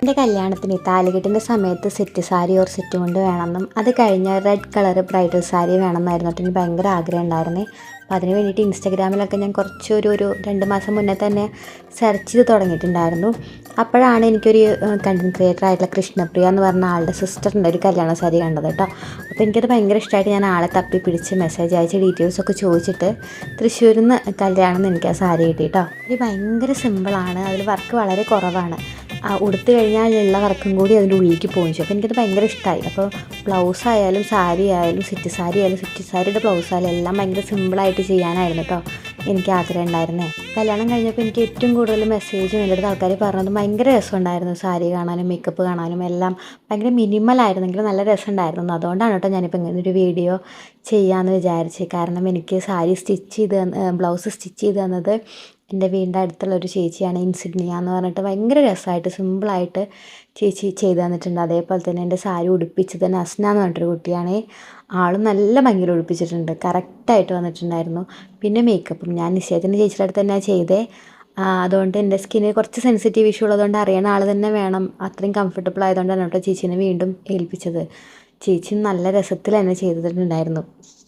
എൻ്റെ കല്യാണത്തിന് താലികെട്ടിൻ്റെ സമയത്ത് സെറ്റ് സാരി ഓർ സെറ്റ് കൊണ്ട് വേണമെന്നും അത് കഴിഞ്ഞ് റെഡ് കളർ ബ്രൈഡൽ സാരി വേണമെന്നായിരുന്നു കേട്ടോ. എനിക്ക് ഭയങ്കര ആഗ്രഹം ഉണ്ടായിരുന്നേ. അപ്പോൾ അതിന് വേണ്ടിയിട്ട് ഇൻസ്റ്റാഗ്രാമിലൊക്കെ ഞാൻ കുറച്ചൊരു 2 മാസം മുന്നേ തന്നെ സെർച്ച് ചെയ്ത് തുടങ്ങിയിട്ടുണ്ടായിരുന്നു. അപ്പോഴാണ് എനിക്കൊരു കണ്ടൻറ് ക്രിയേറ്റർ ആയിട്ടുള്ള കൃഷ്ണപ്രിയ എന്ന് പറഞ്ഞ ആളുടെ സിസ്റ്ററിൻ്റെ ഒരു കല്യാണ സാരി കണ്ടത് കേട്ടോ. അപ്പോൾ എനിക്കത് ഭയങ്കര ഇഷ്ടമായിട്ട് ഞാൻ ആളെ തപ്പി പിടിച്ച് മെസ്സേജ് അയച്ച് ഡീറ്റെയിൽസൊക്കെ ചോദിച്ചിട്ട് തൃശ്ശൂരിൽ നിന്ന് കല്യാണം എന്ന് എനിക്ക് ആ സാരി കിട്ടി കേട്ടോ. ഇത് ഭയങ്കര സിമ്പിളാണ്, അതിൽ വർക്ക് വളരെ കുറവാണ്. ഉടുത്ത് കഴിഞ്ഞാലുള്ള വർക്കും കൂടി അതിൻ്റെ ഉള്ളിലേക്ക് പോകും ചെയ്യും. അപ്പോൾ എനിക്കത് ഭയങ്കര ഇഷ്ടമായി. അപ്പോൾ ബ്ലൗസ് ആയാലും സാരി ആയാലും സെറ്റ് സാരി ആയാലും സെറ്റ് സാരിയുടെ ബ്ലൗസ് ആയാലും എല്ലാം ഭയങ്കര സിമ്പിളായിട്ട് ചെയ്യാനായിരുന്നു കേട്ടോ എനിക്ക് ആഗ്രഹം ഉണ്ടായിരുന്നേ. കല്യാണം കഴിഞ്ഞപ്പോൾ എനിക്ക് ഏറ്റവും കൂടുതൽ മെസ്സേജും എൻ്റെ അടുത്ത് ആൾക്കാർ പറഞ്ഞത് ഭയങ്കര രസമുണ്ടായിരുന്നു. സാരി കാണാനും മേക്കപ്പ് കാണാനും എല്ലാം ഭയങ്കര മിനിമലായിരുന്നെങ്കിലും നല്ല രസമുണ്ടായിരുന്നു. അതുകൊണ്ടാണ് കേട്ടോ ഞാനിപ്പോൾ ഇങ്ങനെ ഒരു വീഡിയോ ചെയ്യാമെന്ന് വിചാരിച്ചത്. കാരണം എനിക്ക് സാരി ബ്ലൗസ് സ്റ്റിച്ച് ചെയ്ത് തന്നത് എൻ്റെ വീടിൻ്റെ അടുത്തുള്ള ഒരു ചേച്ചിയാണ്, ഇൻസിഗ്നിയ എന്ന് പറഞ്ഞിട്ട്. ഭയങ്കര രസമായിട്ട് സിമ്പിളായിട്ട് ചേച്ചി ചെയ്ത് തന്നിട്ടുണ്ട്. അതേപോലെ തന്നെ എൻ്റെ സാരി ഉടുപ്പിച്ചത് നസ്ന എന്ന് പറഞ്ഞിട്ടൊരു കുട്ടിയാണ്. ആളും നല്ല ഭംഗിയിൽ ഉടുപ്പിച്ചിട്ടുണ്ട്, കറക്റ്റായിട്ട് വന്നിട്ടുണ്ടായിരുന്നു. പിന്നെ മേക്കപ്പും ഞാൻ നിശ്ചയത്തിൻ്റെ ചേച്ചിയുടെ അടുത്ത് തന്നെയാണ് ചെയ്തേ. അതുകൊണ്ട് എൻ്റെ സ്കിന്നിന് കുറച്ച് സെൻസിറ്റീവ് ഇഷ്യൂ ഉള്ളതുകൊണ്ട് അറിയണ ആൾ തന്നെ വേണം. അത്രയും കംഫർട്ടബിൾ ആയതുകൊണ്ടാണ് കേട്ടോ ചേച്ചീനെ വീണ്ടും ഏൽപ്പിച്ചത്. ചേച്ചി നല്ല രസത്തിൽ തന്നെ ചെയ്തിട്ടുണ്ടായിരുന്നു.